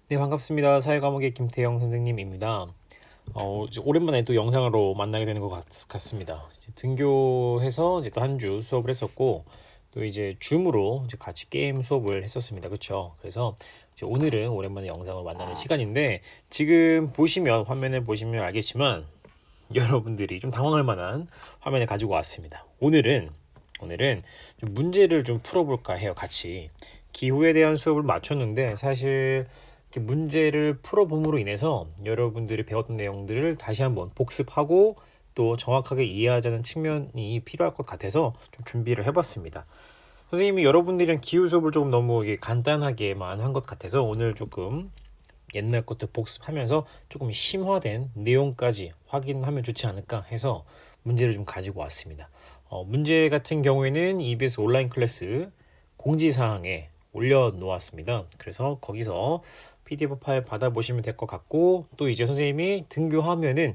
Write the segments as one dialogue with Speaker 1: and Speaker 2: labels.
Speaker 1: 네, 반갑습니다. 사회과목의 김태영 선생님입니다. 이제 오랜만에 또 영상으로 만나게 되는 것 같습니다. 이제 등교해서 이제 또 한 주 수업을 했었고, 또 이제 줌으로 이제 같이 게임 수업을 했었습니다. 그렇죠? 그래서 이제 오늘은 오랜만에 영상을 만나는 시간인데, 지금 보시면 화면을 보시면 알겠지만 여러분들이 좀 당황할 만한 화면을 가지고 왔습니다. 오늘은 좀 문제를 좀 풀어볼까 해요. 같이 기후에 대한 수업을 마쳤는데 사실 이렇게 문제를 풀어봄으로 인해서 여러분들이 배웠던 내용들을 다시 한번 복습하고 또 정확하게 이해하자는 측면이 필요할 것 같아서 좀 준비를 해봤습니다. 선생님이 여러분들이랑 기후 수업을 조금 너무 이게 간단하게만 한 것 같아서 오늘 조금 옛날 것들 복습하면서 조금 심화된 내용까지 확인하면 좋지 않을까 해서 문제를 좀 가지고 왔습니다. 문제 같은 경우에는 EBS 온라인 클래스 공지사항에 올려놓았습니다. 그래서 거기서 PDF 파일 받아보시면 될 것 같고, 또 이제 선생님이 등교하면은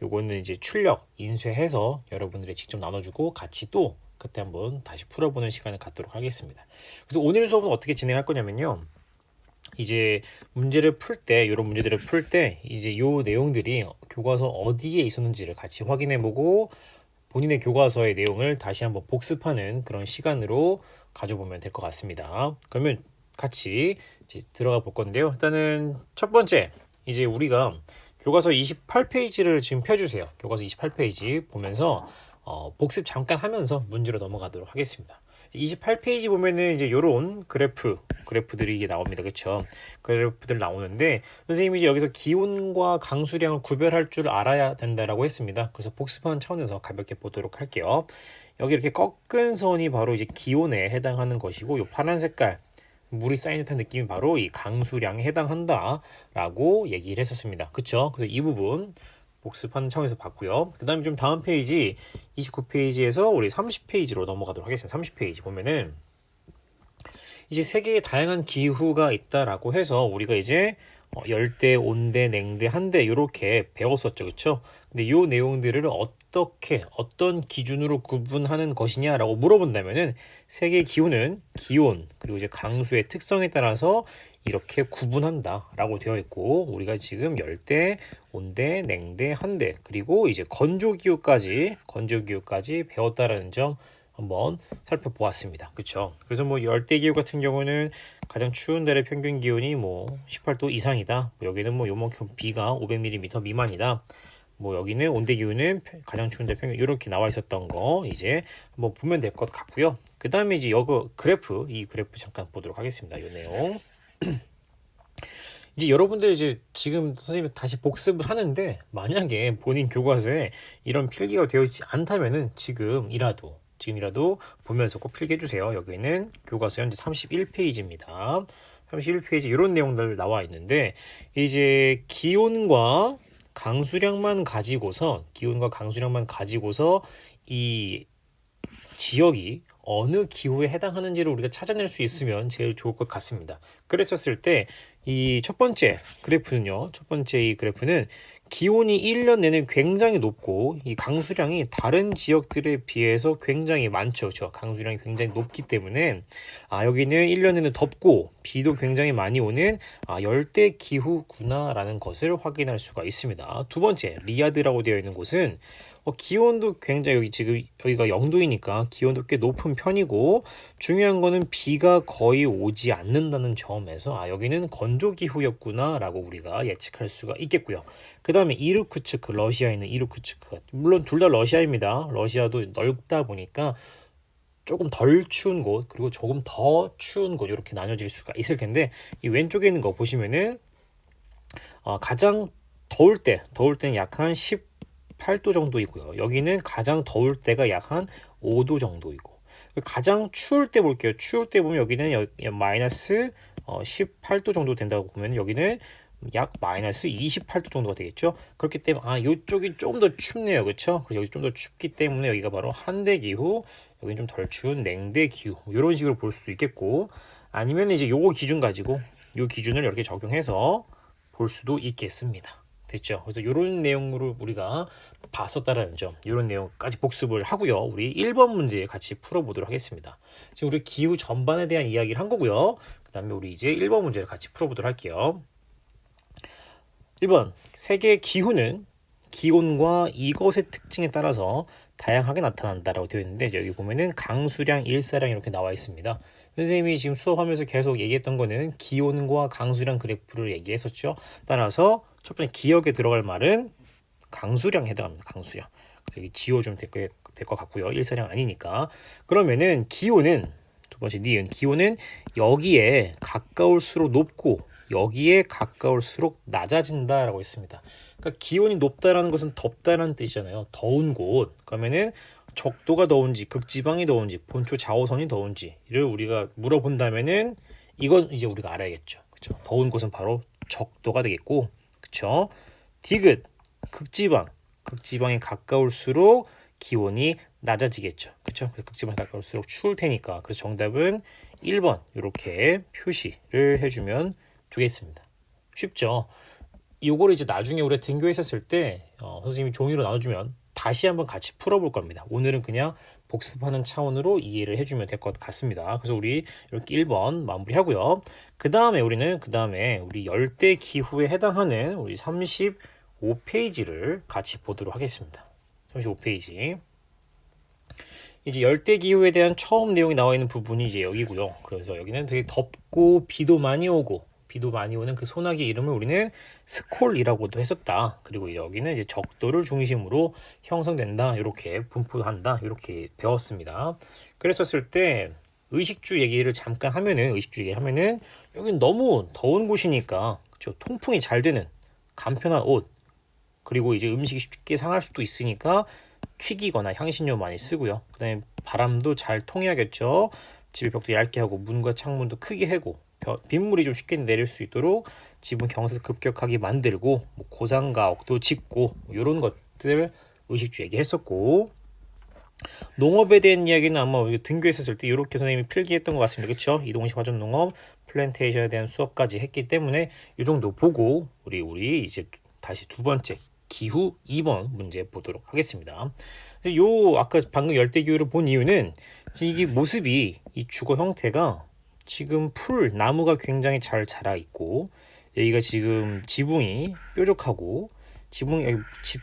Speaker 1: 요거는 이제 출력 인쇄해서 여러분들이 직접 나눠주고 같이 또 그때 한번 다시 풀어보는 시간을 갖도록 하겠습니다. 그래서 오늘 수업은 어떻게 진행할 거냐면요. 이제 문제를 풀 때, 이런 문제들을 풀 때 이제 요 내용들이 교과서 어디에 있었는지를 같이 확인해보고 본인의 교과서의 내용을 다시 한번 복습하는 그런 시간으로 가져보면 될 것 같습니다. 그러면 같이 이제 들어가 볼 건데요. 일단은 첫 번째, 이제 우리가 교과서 28페이지를 지금 펴주세요. 교과서 28페이지 보면서 복습 잠깐 하면서 문제로 넘어가도록 하겠습니다. 28페이지 보면은 이제 요런 그래프들이 이게 나옵니다. 그렇죠? 그래프들 나오는데 선생님이 이제 여기서 기온과 강수량을 구별할 줄 알아야 된다라고 했습니다. 그래서 복습하는 차원에서 가볍게 보도록 할게요. 여기 이렇게 꺾은 선이 바로 이제 기온에 해당하는 것이고, 요 파란 색깔 물이 쌓인 듯한 느낌이 바로 이 강수량에 해당한다라고 얘기를 했었습니다. 그렇죠? 그래서 이 부분 복습하는 차원에서 봤고요. 그 다음에 좀 다음 페이지 29페이지에서 우리 30페이지로 넘어가도록 하겠습니다. 30페이지 보면은 이제 세계에 다양한 기후가 있다라고 해서 우리가 이제 열대, 온대, 냉대, 한대 이렇게 배웠었죠. 그렇죠? 근데 이 내용들을 어떻게 어떤 기준으로 구분하는 것이냐라고 물어본다면은 세계 기후는 기온 그리고 이제 강수의 특성에 따라서 이렇게 구분한다라고 되어 있고, 우리가 지금 열대, 온대, 냉대, 한대 그리고 이제 건조기후까지 배웠다라는 점 한번 살펴보았습니다. 그렇죠? 그래서 뭐 열대 기후 같은 경우는 가장 추운 달의 평균 기온이 뭐 18도 이상이다. 뭐 여기는 뭐 요만큼 비가 500mm 미만이다. 뭐 여기는 온대 기후는 가장 추운 달 평균 이렇게 나와 있었던 거 이제 한번 보면 될 것 같고요. 그 다음에 이제 이 그래프 잠깐 보도록 하겠습니다. 이 내용. 이제 여러분들 이제 지금 선생님이 다시 복습을 하는데 만약에 본인 교과서에 이런 필기가 되어 있지 않다면은 지금이라도 보면서 꼭 필기해 주세요. 여기는 교과서 현재 31페이지입니다. 31페이지 이런 내용들 나와 있는데 이제 기온과 강수량만 가지고서 이 지역이 어느 기후에 해당하는지를 우리가 찾아낼 수 있으면 제일 좋을 것 같습니다. 그랬었을 때 이 첫 번째 이 그래프는 기온이 1년 내내 굉장히 높고 이 강수량이 다른 지역들에 비해서 굉장히 많죠. 강수량이 굉장히 높기 때문에 여기는 1년 내내 덥고 비도 굉장히 많이 오는 열대 기후구나라는 것을 확인할 수가 있습니다. 두 번째, 리야드라고 되어 있는 곳은 기온도 굉장히 여기가 영도이니까 기온도 꽤 높은 편이고, 중요한 거는 비가 거의 오지 않는다는 점에서 여기는 건조기후였구나 라고 우리가 예측할 수가 있겠고요. 그 다음에 러시아에 있는 이르쿠츠크, 물론 둘 다 러시아입니다. 러시아도 넓다 보니까 조금 덜 추운 곳 그리고 조금 더 추운 곳 이렇게 나눠질 수가 있을 텐데, 이 왼쪽에 있는 거 보시면은 가장 더울 때는 약 한 18도 정도이고요. 여기는 가장 더울 때가 약 한 5도 정도이고, 가장 추울 때 볼게요. 추울 때 보면 여기는 마이너스 18도 정도 된다고 보면 여기는 약 마이너스 28도 정도가 되겠죠. 그렇기 때문에 이쪽이 좀 더 춥네요. 그렇죠? 그래서 여기 좀 더 춥기 때문에 여기가 바로 한대 기후, 여기는 좀 덜 추운 냉대 기후 이런 식으로 볼 수도 있겠고, 아니면 이제 요거 기준 가지고 요 기준을 이렇게 적용해서 볼 수도 있겠습니다. 됐죠? 그래서 이런 내용으로 우리가 봤었다라는 점, 이런 내용까지 복습을 하고요. 우리 1번 문제 같이 풀어보도록 하겠습니다. 지금 우리 기후 전반에 대한 이야기를 한 거고요. 그 다음에 우리 이제 1번 문제를 같이 풀어보도록 할게요. 1번 세계 기후는 기온과 이것의 특징에 따라서 다양하게 나타난다라고 되어 있는데 여기 보면은 강수량, 일사량 이렇게 나와 있습니다. 선생님이 지금 수업하면서 계속 얘기했던 거는 기온과 강수량 그래프를 얘기했었죠. 따라서 첫 번째 기억에 들어갈 말은 강수량에 해당합니다. 강수량. 여기 지워주면 될 것 같고요. 일사량 아니니까. 그러면은 기온은 두 번째 니은 기온은 여기에 가까울수록 높고 여기에 가까울수록 낮아진다라고 했습니다. 그러니까 기온이 높다라는 것은 덥다라는 뜻이잖아요. 더운 곳. 그러면은 적도가 더운지 극지방이 더운지 본초 좌우선이 더운지를 우리가 물어본다면은 이건 이제 우리가 알아야겠죠. 그렇죠? 더운 곳은 바로 적도가 되겠고, 그렇죠? 디귿 극지방에 가까울수록 기온이 낮아지겠죠. 그렇죠? 극지방에 가까울수록 추울 테니까. 그래서 정답은 1번 이렇게 표시를 해주면 되겠습니다. 쉽죠? 요거를 이제 나중에 우리가 등교했었을 때 선생님이 종이로 나눠주면 다시 한번 같이 풀어볼 겁니다. 오늘은 그냥 복습하는 차원으로 이해를 해주면 될 것 같습니다. 그래서 우리 이렇게 1번 마무리하고요. 그 다음에 우리 열대 기후에 해당하는 우리 35페이지를 같이 보도록 하겠습니다. 35페이지. 이제 열대 기후에 대한 처음 내용이 나와 있는 부분이 이제 여기고요. 그래서 여기는 되게 덥고 비도 많이 오는 그 소나기 이름을 우리는 스콜이라고도 했었다. 그리고 여기는 이제 적도를 중심으로 형성된다. 이렇게 분포한다. 이렇게 배웠습니다. 그랬었을 때 의식주 얘기를 잠깐 하면은 여기는 너무 더운 곳이니까 그렇죠? 통풍이 잘 되는 간편한 옷 그리고 이제 음식이 쉽게 상할 수도 있으니까 튀기거나 향신료 많이 쓰고요. 그다음에 바람도 잘 통해야겠죠. 집의 벽도 얇게 하고 문과 창문도 크게 해고 빗물이 좀 쉽게 내릴 수 있도록 지붕 경사 급격하게 만들고 고상가옥도 짓고 이런 것들 의식주 얘기했었고 농업에 대한 이야기는 아마 등교했었을 때 이렇게 선생님이 필기했던 것 같습니다. 그렇죠? 이동식 화전 농업 플랜테이션에 대한 수업까지 했기 때문에 이 정도 보고 우리 이제 다시 두 번째 기후 2번 문제 보도록 하겠습니다. 요 아까 방금 열대 기후를 본 이유는 이게 모습이 이 주거 형태가 지금 나무가 굉장히 잘 자라 있고 여기가 지금 지붕이 뾰족하고 집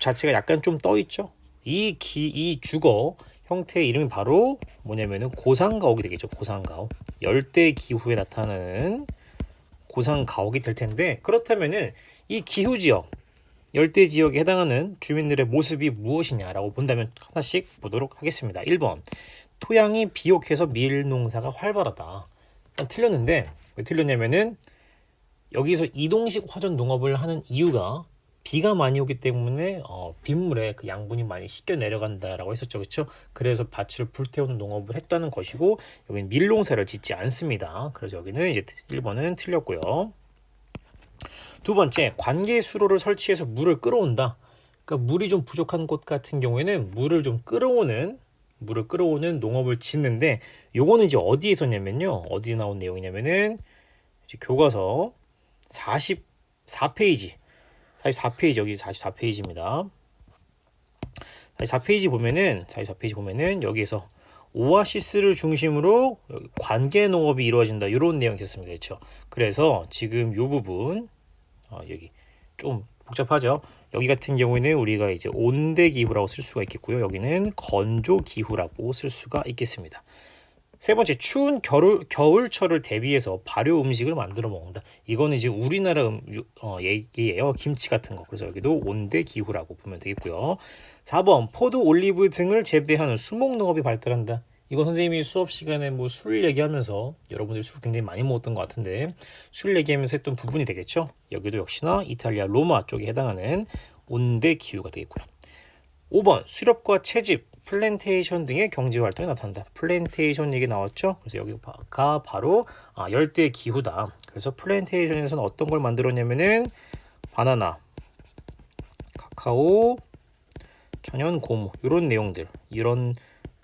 Speaker 1: 자체가 약간 좀 떠 있죠. 이 주거 형태의 이름이 바로 뭐냐면은 고산가옥이 되겠죠. 고산가옥. 열대 기후에 나타나는 고산가옥이 될 텐데 그렇다면은 이 기후 지역 열대 지역에 해당하는 주민들의 모습이 무엇이냐라고 본다면 하나씩 보도록 하겠습니다. 1번 토양이 비옥해서 밀농사가 활발하다. 일단 틀렸는데 왜 틀렸냐면은 여기서 이동식 화전 농업을 하는 이유가 비가 많이 오기 때문에 빗물에 그 양분이 많이 씻겨 내려간다라고 했었죠. 그렇죠? 그래서 밭을 불태우는 농업을 했다는 것이고 여기는 밀농사를 짓지 않습니다. 그래서 여기는 이제 1번은 틀렸고요. 두 번째, 관계 수로를 설치해서 물을 끌어온다. 그러니까 물이 좀 부족한 곳 같은 경우에는 물을 끌어오는 농업을 짓는데 요거는 이제 어디에 썼냐면요. 어디에 나온 내용이냐면은 이제 교과서 44페이지 여기 44페이지입니다. 44페이지 보면은 여기에서 오아시스를 중심으로 관계 농업이 이루어진다. 이런 내용이 있었습니다. 그렇죠? 그래서 지금 요 부분 여기 좀 복잡하죠. 여기 같은 경우에는 우리가 이제 온대 기후라고 쓸 수가 있겠고요. 여기는 건조 기후라고 쓸 수가 있겠습니다. 세 번째, 추운 겨울철을 대비해서 발효 음식을 만들어 먹는다. 이거는 이제 우리나라 얘기예요. 김치 같은 거. 그래서 여기도 온대 기후라고 보면 되겠고요. 4번, 포도, 올리브 등을 재배하는 수목 농업이 발달한다. 이거 선생님이 수업 시간에 술 얘기하면서 여러분들이 술 굉장히 많이 먹었던 것 같은데 술 얘기하면서 했던 부분이 되겠죠. 여기도 역시나 이탈리아 로마 쪽에 해당하는 온대 기후가 되겠고요. 5번 수렵과 채집, 플랜테이션 등의 경제 활동이 나타난다. 플랜테이션 얘기 나왔죠. 그래서 여기가 바로 열대 기후다. 그래서 플랜테이션에서는 어떤 걸 만들었냐면은 바나나, 카카오, 천연 고무 이런 내용들 이런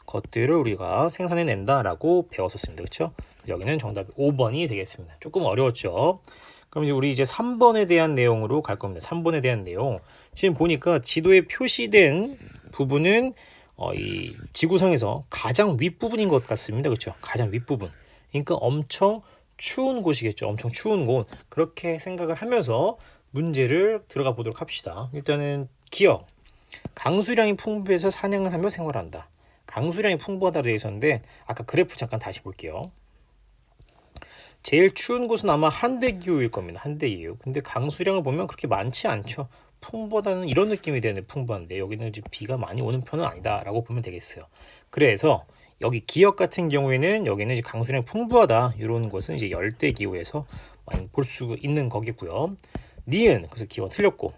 Speaker 1: 것들을 우리가 생산해낸다라고 배웠었습니다. 그렇죠? 여기는 정답이 5번이 되겠습니다. 조금 어려웠죠? 그럼 우리 이제 3번에 대한 내용으로 갈 겁니다. 3번에 대한 내용. 지금 보니까 지도에 표시된 부분은 이 지구상에서 가장 윗부분인 것 같습니다. 그렇죠? 가장 윗부분. 그러니까 엄청 추운 곳이겠죠. 엄청 추운 곳. 그렇게 생각을 하면서 문제를 들어가 보도록 합시다. 일단은 기억. 강수량이 풍부해서 사냥을 하며 생활한다. 강수량이 풍부하다고 되어 있었는데 아까 그래프 잠깐 다시 볼게요. 제일 추운 곳은 아마 한대기후일 겁니다. 한대기후. 근데 강수량을 보면 그렇게 많지 않죠. 풍부하다는 이런 느낌이 되는 풍부한데 여기는 이제 비가 많이 오는 편은 아니다라고 보면 되겠어요. 그래서 여기 기역 같은 경우에는 여기는 이제 강수량이 풍부하다 이런 것은 이제 열대기후에서 많이 볼 수 있는 거겠고요. 니은 그래서 기원 틀렸고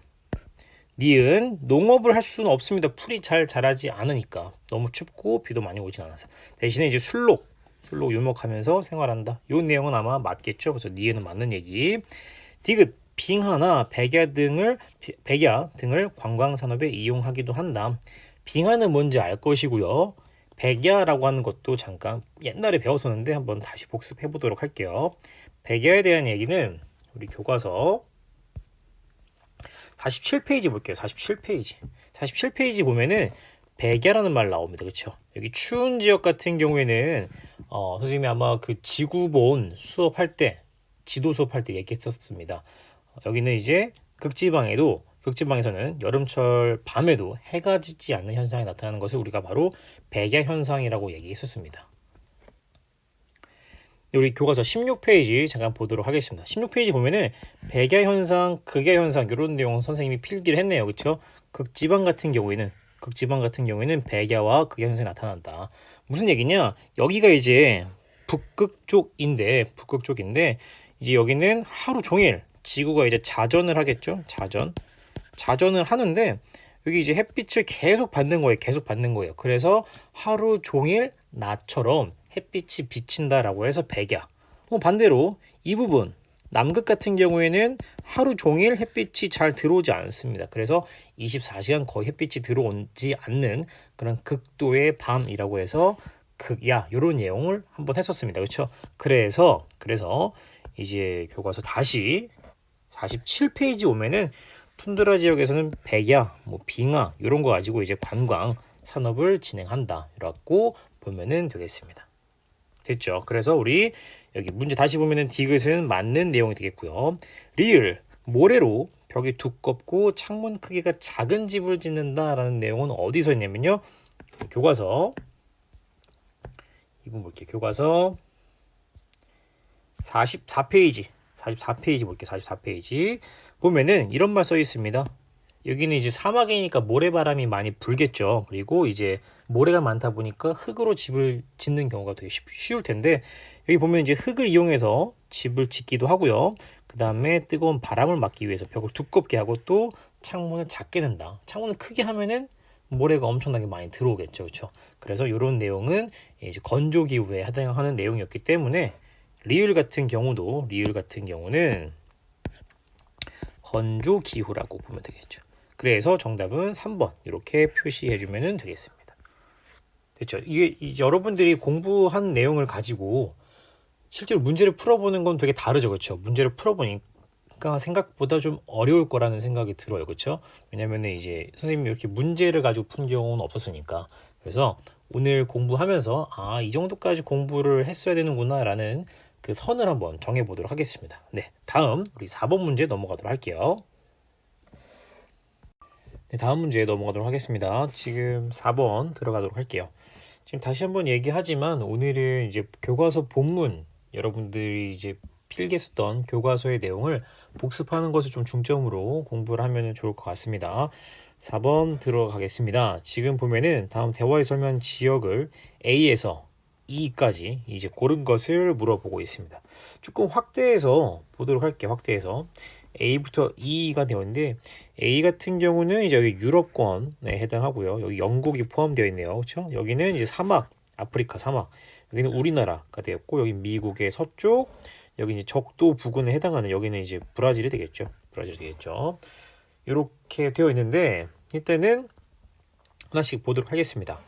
Speaker 1: 니은 농업을 할 수는 없습니다. 풀이 잘 자라지 않으니까 너무 춥고 비도 많이 오진 않아서 대신에 이제 술록 유목하면서 생활한다. 이 내용은 아마 맞겠죠. 그래서 니은은 맞는 얘기. 디귿 빙하나 백야 등을 관광 산업에 이용하기도 한다. 빙하는 뭔지 알 것이고요. 백야라고 하는 것도 잠깐 옛날에 배웠었는데 한번 다시 복습해 보도록 할게요. 백야에 대한 얘기는 우리 교과서 47페이지 볼게요. 47페이지. 47페이지 보면은 백야라는 말 나옵니다. 그렇죠? 여기 추운 지역 같은 경우에는 선생님이 아마 그 지구본 수업할 때 지도 수업할 때 얘기했었습니다. 여기는 이제 극지방에서는 여름철 밤에도 해가 지지 않는 현상이 나타나는 것을 우리가 바로 백야 현상이라고 얘기했었습니다. 우리 교과서 16페이지 잠깐 보도록 하겠습니다. 16페이지 보면은 백야 현상, 극야 현상 이런 내용 선생님이 필기를 했네요. 그렇죠? 극지방 같은 경우에는 백야와 극야 현상이 나타난다. 무슨 얘기냐? 여기가 이제 북극 쪽인데 이제 여기는 하루 종일 지구가 이제 자전을 하겠죠? 자전을 하는데 여기 이제 햇빛을 계속 받는 거예요. 그래서 하루 종일 낮처럼 햇빛이 비친다라고 해서 백야. 반대로 이 부분 남극 같은 경우에는 하루 종일 햇빛이 잘 들어오지 않습니다. 그래서 24시간 거의 햇빛이 들어오지 않는 그런 극도의 밤이라고 해서 극야 이런 내용을 한번 했었습니다. 그렇죠? 그래서 이제 교과서 다시 47페이지 오면은 툰드라 지역에서는 백야, 빙하 이런 거 가지고 이제 관광 산업을 진행한다. 라고 보면은 되겠습니다. 됐죠? 그래서 우리 여기 문제 다시 보면은 디귿은 맞는 내용이 되겠고요. 리을 모래로 벽이 두껍고 창문 크기가 작은 집을 짓는다라는 내용은 어디서 있냐면요. 교과서 이분 볼게요. 교과서 44페이지 볼게요. 44페이지 보면은 이런 말 써 있습니다. 여기는 이제 사막이니까 모래바람이 많이 불겠죠. 그리고 이제 모래가 많다 보니까 흙으로 집을 짓는 경우가 되게 쉬울 텐데 여기 보면 이제 흙을 이용해서 집을 짓기도 하고요. 그 다음에 뜨거운 바람을 막기 위해서 벽을 두껍게 하고 또 창문을 작게 낸다. 창문을 크게 하면은 모래가 엄청나게 많이 들어오겠죠. 그렇죠? 그래서 이런 내용은 이제 건조 기후에 해당하는 내용이었기 때문에 리을 같은 경우는 건조 기후라고 보면 되겠죠. 그래서 정답은 3번 이렇게 표시해 주면 되겠습니다. 됐죠? 이게 여러분들이 공부한 내용을 가지고 실제로 문제를 풀어보는 건 되게 다르죠. 그렇죠? 문제를 풀어보니까 생각보다 좀 어려울 거라는 생각이 들어요. 그렇죠? 왜냐면 이제 선생님이 이렇게 문제를 가지고 푼 경우는 없었으니까. 그래서 오늘 공부하면서 이 정도까지 공부를 했어야 되는구나 라는 그 선을 한번 정해 보도록 하겠습니다. 네, 다음 우리 4번 문제 넘어가도록 할게요. 네, 다음 문제 넘어가도록 하겠습니다. 지금 4번 들어가도록 할게요. 지금 다시 한번 얘기하지만 오늘은 이제 교과서 본문 여러분들이 이제 필기했었던 교과서의 내용을 복습하는 것을 좀 중점으로 공부를 하면 좋을 것 같습니다. 4번 들어가겠습니다. 지금 보면은 다음 대화에 설명 지역을 A에서 E까지 이제 고른 것을 물어보고 있습니다. 조금 확대해서 보도록 할게요. 확대해서 A부터 E가 되어 있는데 A 같은 경우는 이제 여기 유럽권에 해당하고요. 여기 영국이 포함되어 있네요. 그렇죠? 여기는 이제 사막, 아프리카 사막. 여기는 우리나라가 되었고 여기 미국의 서쪽, 여기 이제 적도 부근에 해당하는 여기는 이제 브라질이 되겠죠. 이렇게 되어 있는데 일단은 하나씩 보도록 하겠습니다.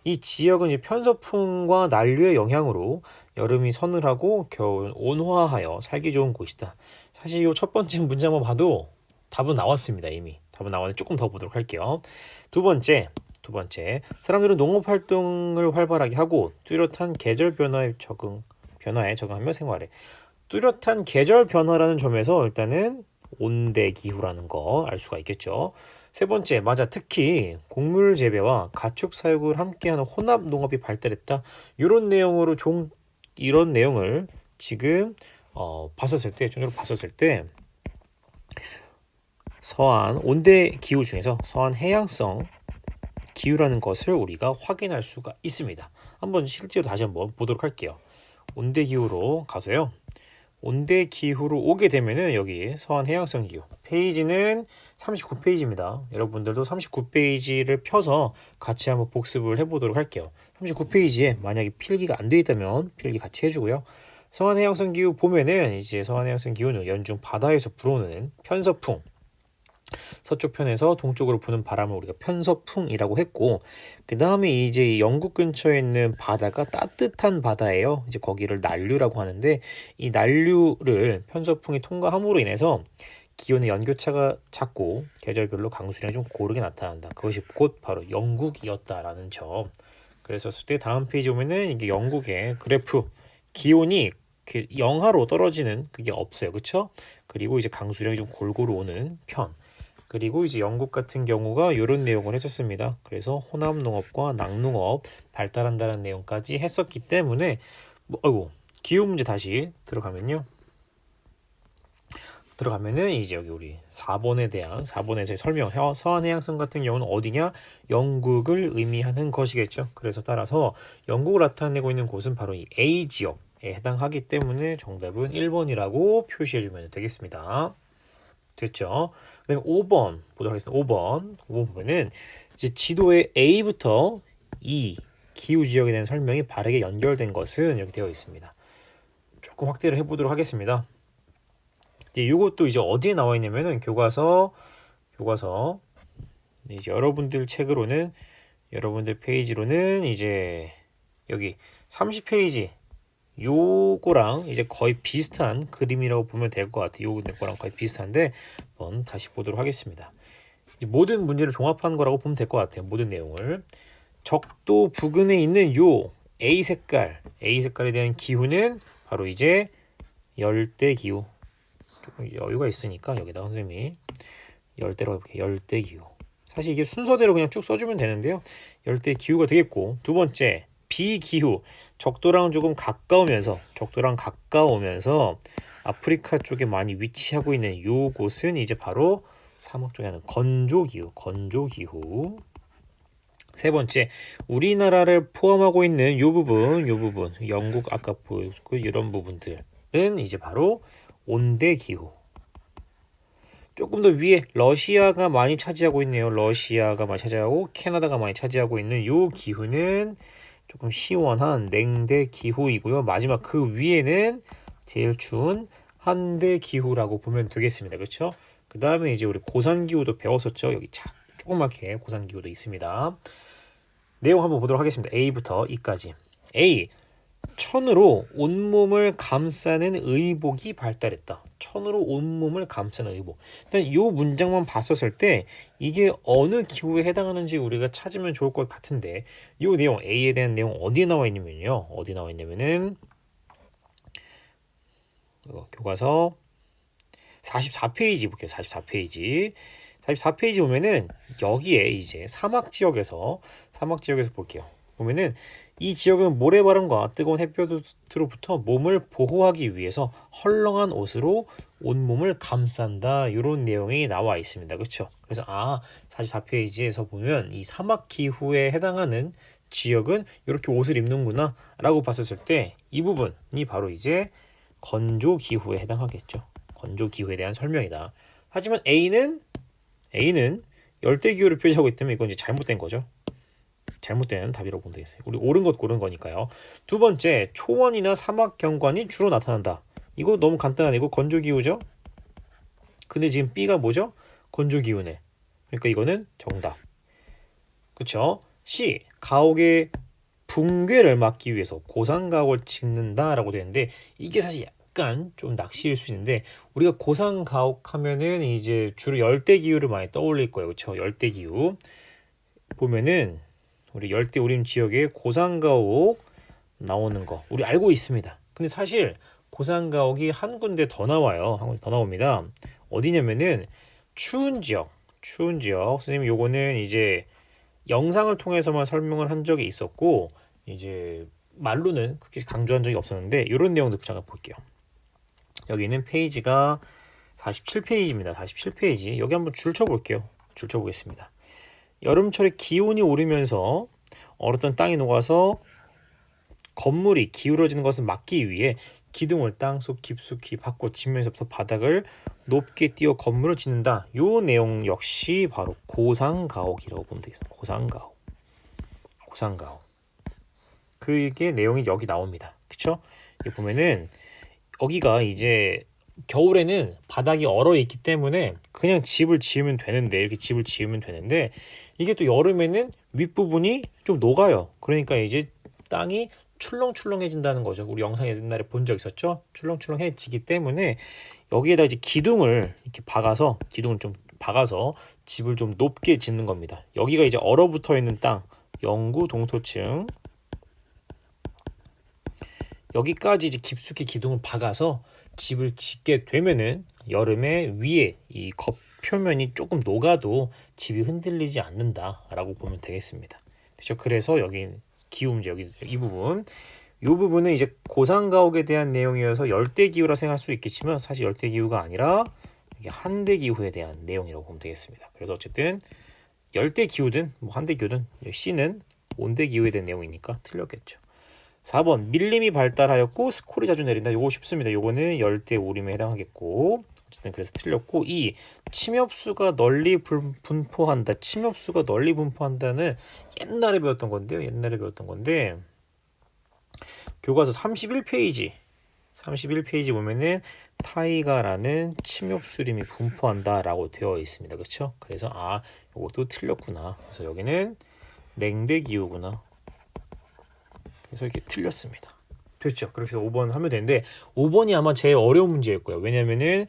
Speaker 1: 이 지역은 이제 편서풍과 난류의 영향으로 여름이 서늘하고 겨울은 온화하여 살기 좋은 곳이다. 사실 이 첫 번째 문제만 봐도 답은 나왔습니다. 이미 답은 나왔는데 조금 더 보도록 할게요. 두 번째 사람들은 농업 활동을 활발하게 하고 뚜렷한 계절 변화에 적응하며 생활해. 뚜렷한 계절 변화라는 점에서 일단은 온대기후라는 거 알 수가 있겠죠. 세 번째, 맞아. 특히 곡물 재배와 가축 사육을 함께하는 혼합 농업이 발달했다. 이런 내용을 지금 봤었을 때, 전적으로 봤었을 때 서한 온대 기후 중에서 서한 해양성 기후라는 것을 우리가 확인할 수가 있습니다. 한번 실제로 다시 한번 보도록 할게요. 온대 기후로 가서요. 온대 기후로 오게 되면은 여기 서한 해양성 기후 페이지는 39페이지입니다. 여러분들도 39페이지를 펴서 같이 한번 복습을 해보도록 할게요. 39페이지에 만약에 필기가 안 돼 있다면 필기 같이 해주고요. 서한 해양성 기후 보면은 이제 서한 해양성 기후는 연중 바다에서 불어오는 편서풍, 서쪽 편에서 동쪽으로 부는 바람을 우리가 편서풍이라고 했고, 그 다음에 이제 영국 근처에 있는 바다가 따뜻한 바다예요. 이제 거기를 난류라고 하는데, 이 난류를 편서풍이 통과함으로 인해서 기온의 연교차가 작고 계절별로 강수량이 좀 고르게 나타난다. 그것이 곧 바로 영국이었다라는 점. 그랬었을 때 다음 페이지 보면은 이게 영국의 그래프 기온이 그 영하로 떨어지는 그게 없어요. 그렇죠? 그리고 이제 강수량이 좀 골고루 오는 편. 그리고 이제 영국 같은 경우가 이런 내용을 했었습니다. 그래서 혼합 농업과 낙농업 발달한다는 내용까지 했었기 때문에 기후 문제 다시 들어가면은 이제 여기 우리 4번에서의 설명, 서한 해양성 같은 경우는 어디냐? 영국을 의미하는 것이겠죠. 그래서 따라서 영국을 나타내고 있는 곳은 바로 이 A 지역에 해당하기 때문에 정답은 1번이라고 표시해주면 되겠습니다. 됐죠? 그다음에 5번 보도록 하겠습니다. 5번 보면은 이제 지도에 A부터 E 기후 지역에 대한 설명이 바르게 연결된 것은 이렇게 되어 있습니다. 조금 확대를 해보도록 하겠습니다. 이제 이것도 이제 어디에 나와 있냐면은 교과서 이제 여러분들 페이지로는 이제 여기 30페이지 요거랑 이제 거의 비슷한 그림이라고 보면 될 것 같아요. 요거랑 거의 비슷한데 한번 다시 보도록 하겠습니다. 이제 모든 문제를 종합한 거라고 보면 될 것 같아요. 모든 내용을. 적도 부근에 있는 요 A 색깔에 대한 기후는 바로 이제 열대 기후. 조금 여유가 있으니까 여기다가 선생님이 열대로 해볼게요. 열대 기후. 사실 이게 순서대로 그냥 쭉 써주면 되는데요. 열대 기후가 되겠고, 두 번째 비기후, 적도랑 가까우면서 아프리카 쪽에 많이 위치하고 있는 요곳은 이제 바로 사막 쪽에 하는 건조기후. 세 번째, 우리나라를 포함하고 있는 요 부분, 영국 아까 보여줬고 이런 부분들은 이제 바로 온대기후. 조금 더 위에 러시아가 많이 차지하고 있네요. 러시아가 많이 차지하고 캐나다가 많이 차지하고 있는 요 기후는 조금 시원한 냉대 기후이고요. 마지막 그 위에는 제일 추운 한대 기후라고 보면 되겠습니다. 그렇죠? 그 다음에 이제 우리 고산 기후도 배웠었죠. 여기 조그맣게 고산 기후도 있습니다. 내용 한번 보도록 하겠습니다. A부터 E까지. A. 천으로 온몸을 감싸는 의복이 발달했다. 천으로 온몸을 감싸는 의복. 일단 이 문장만 봤었을 때 이게 어느 기후에 해당하는지 우리가 찾으면 좋을 것 같은데, 이 내용 A에 대한 내용 어디에 나와 있냐면은 교과서 44페이지 볼게요. 44페이지 보면은 여기에 이제 사막 지역에서 볼게요. 보면은 이 지역은 모래바람과 뜨거운 햇볕으로부터 몸을 보호하기 위해서 헐렁한 옷으로 온몸을 감싼다. 이런 내용이 나와 있습니다. 그렇죠? 그래서 44페이지에서 보면 이 사막 기후에 해당하는 지역은 이렇게 옷을 입는구나 라고 봤었을 때 이 부분이 바로 이제 건조 기후에 해당하겠죠. 건조 기후에 대한 설명이다. 하지만 A는 열대 기후를 표시하고 있다면 이건 이제 잘못된 거죠. 잘못된 답이라고 보면 되겠어요. 우리 옳은 것 고른 거니까요. 두 번째, 초원이나 사막 경관이 주로 나타난다. 이거 너무 간단하네. 이거 건조기후죠? 근데 지금 B가 뭐죠? 건조기후네. 그러니까 이거는 정답. 그쵸? C, 가옥의 붕괴를 막기 위해서 고산가옥을 짓는다라고 되는데, 이게 사실 약간 좀 낚시일 수 있는데, 우리가 고산가옥 하면은 이제 주로 열대기후를 많이 떠올릴 거예요. 그쵸? 열대기후 보면은 우리 열대우림 지역에 고산가옥 나오는 거 우리 알고 있습니다. 근데 사실 고산가옥이 한 군데 더 나와요. 한 군데 더 나옵니다. 어디냐면은 추운 지역. 선생님 요거는 이제 영상을 통해서만 설명을 한 적이 있었고 이제 말로는 그렇게 강조한 적이 없었는데 이런 내용도 잠깐 볼게요. 여기는 페이지가 47페이지입니다. 47페이지. 여기 한번 줄 쳐볼게요. 줄 쳐보겠습니다. 여름철에 기온이 오르면서 얼었던 땅이 녹아서 건물이 기울어지는 것을 막기 위해 기둥을 땅속 깊숙이 파고 지면서부터 바닥을 높게 띄어 건물을 짓는다. 요 내용 역시 바로 고상가옥이라고 보면 되겠습니다. 고상가옥. 그게 내용이 여기 나옵니다. 그쵸? 여기 보면은 여기가 이제 겨울에는 바닥이 얼어 있기 때문에 그냥 집을 지으면 되는데 이렇게 집을 지으면 되는데 이게 또 여름에는 윗부분이 좀 녹아요. 그러니까 이제 땅이 출렁출렁해진다는 거죠. 우리 영상에 옛날에 본 적 있었죠? 출렁출렁해지기 때문에 여기에다 이제 기둥을 좀 박아서 집을 좀 높게 짓는 겁니다. 여기가 이제 얼어붙어 있는 땅, 영구 동토층 여기까지 이제 깊숙이 기둥을 박아서 집을 짓게 되면은 여름에 위에 이 겉표면이 조금 녹아도 집이 흔들리지 않는다라고 보면 되겠습니다. 그렇죠? 그래서 여기 기후문제 여기 이 부분은 이제 고상가옥에 대한 내용이어서 열대기후라 생각할 수 있겠지만 사실 열대기후가 아니라 이게 한대기후에 대한 내용이라고 보면 되겠습니다. 그래서 어쨌든 열대기후든 뭐 한대기후든 C는 온대기후에 대한 내용이니까 틀렸겠죠. 4번 밀림이 발달하였고 스콜이 자주 내린다. 요거 쉽습니다. 요거는 열대 우림에 해당하겠고 어쨌든 그래서 틀렸고 2. 침엽수가 널리 분포한다는 옛날에 배웠던 건데 교과서 31페이지 보면은 타이가라는 침엽수림이 분포한다라고 되어 있습니다. 그렇죠? 그래서 요것도 틀렸구나. 그래서 여기는 냉대기후구나. 그래서 이렇게 틀렸습니다. 됐죠? 그래서 5번 하면 되는데 5번이 아마 제일 어려운 문제일 거예요. 왜냐면은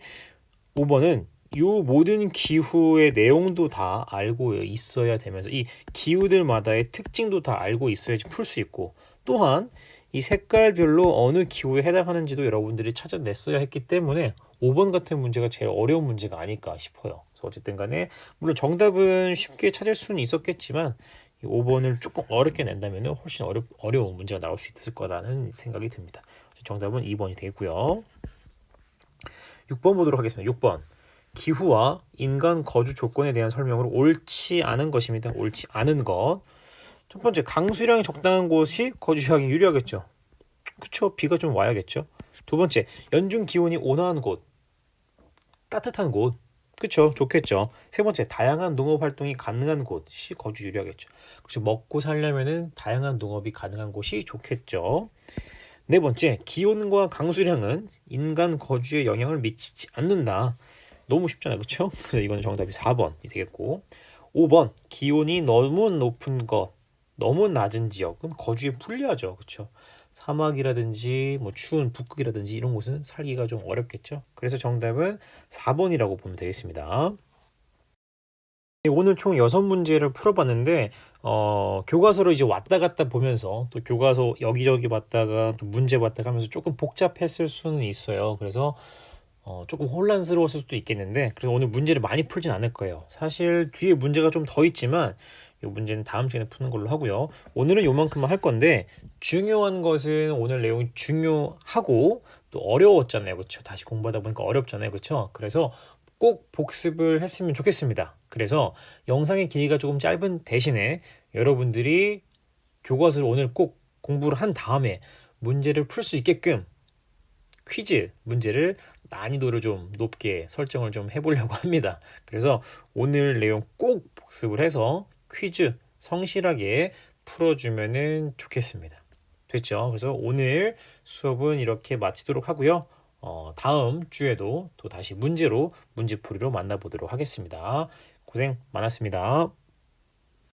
Speaker 1: 5번은 요 모든 기후의 내용도 다 알고 있어야 되면서 이 기후들마다의 특징도 다 알고 있어야지 풀 수 있고 또한 이 색깔별로 어느 기후에 해당하는지도 여러분들이 찾아냈어야 했기 때문에 5번 같은 문제가 제일 어려운 문제가 아닐까 싶어요. 그래서 어쨌든 간에 물론 정답은 쉽게 찾을 수는 있었겠지만 5번을 조금 어렵게 낸다면 훨씬 어려운 문제가 나올 수 있을 거라는 생각이 듭니다. 정답은 2번이 되고요. 6번 보도록 하겠습니다. 6번. 기후와 인간 거주 조건에 대한 설명으로 옳지 않은 것입니다. 옳지 않은 것. 첫 번째, 강수량이 적당한 곳이 거주하기 유리하겠죠. 그쵸? 비가 좀 와야겠죠. 두 번째, 연중 기온이 온화한 곳, 따뜻한 곳. 그쵸? 좋겠죠. 세 번째, 다양한 농업 활동이 가능한 곳이 거주 유리하겠죠. 그렇죠. 먹고 살려면은 다양한 농업이 가능한 곳이 좋겠죠. 네 번째, 기온과 강수량은 인간 거주에 영향을 미치지 않는다. 너무 쉽잖아요. 그렇죠? 그래서 이건 정답이 4번이 되겠고 5번, 기온이 너무 높은 것, 너무 낮은 지역은 거주에 불리하죠. 그렇죠? 사막이라든지 뭐 추운 북극이라든지 이런 곳은 살기가 좀 어렵겠죠. 그래서 정답은 4번이라고 보면 되겠습니다. 오늘 총 6문제를 풀어봤는데 교과서로 이제 왔다 갔다 보면서 또 교과서 여기저기 봤다가 또 문제 봤다가 하면서 조금 복잡했을 수는 있어요. 그래서 조금 혼란스러웠을 수도 있겠는데 그래서 오늘 문제를 많이 풀진 않을 거예요. 사실 뒤에 문제가 좀 더 있지만 이 문제는 다음 시간에 푸는 걸로 하고요. 오늘은 요만큼만 할 건데 중요한 것은 오늘 내용이 중요하고 또 어려웠잖아요. 그렇죠? 다시 공부하다 보니까 어렵잖아요. 그렇죠? 그래서 꼭 복습을 했으면 좋겠습니다. 그래서 영상의 길이가 조금 짧은 대신에 여러분들이 교과서를 오늘 꼭 공부를 한 다음에 문제를 풀 수 있게끔 퀴즈 문제를 난이도를 좀 높게 설정을 좀 해보려고 합니다. 그래서 오늘 내용 꼭 복습을 해서 퀴즈 성실하게 풀어주면 좋겠습니다. 됐죠? 그래서 오늘 수업은 이렇게 마치도록 하고요. 다음 주에도 또 다시 문제풀이로 만나보도록 하겠습니다. 고생 많았습니다.